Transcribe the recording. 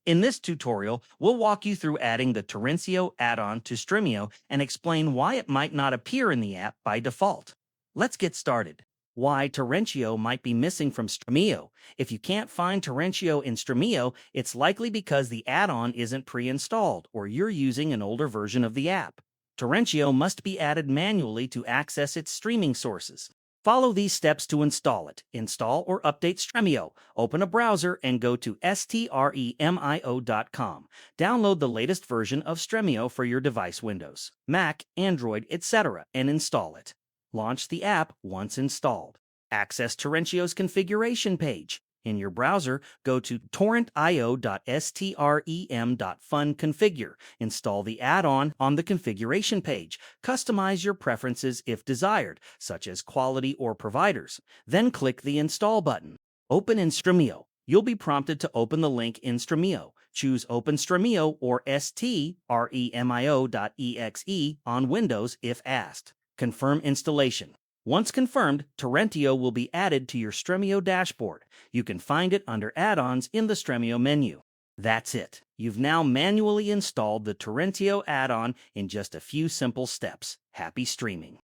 In this tutorial, we'll walk you through adding the Torrentio add-on to Stremio and explain why it might not appear in the app by default. Let's get started. Why Torrentio might be missing from Stremio. If you can't find Torrentio in Stremio, it's likely because the add-on isn't pre-installed or you're using an older version of the app. Torrentio must be added manually to access its streaming sources. Follow these steps to install it. Install or update Stremio. Open a browser and go to stremio.com. Download the latest version of Stremio for your device Windows, Mac, Android, etc. and install it. Launch the app once installed. Access Torrentio's configuration page. In your browser, go to torrentio.strem.fun configure. Install the add-on on the configuration page. Customize your preferences if desired, such as quality or providers. Then click the Install button. Open in Stremio. You'll be prompted to open the link in Stremio. Choose Open Stremio or stremio.exe on Windows if asked. Confirm installation. Once confirmed, Torrentio will be added to your Stremio dashboard. You can find it under Add-ons in the Stremio menu. That's it. You've now manually installed the Torrentio add-on in just a few simple steps. Happy streaming!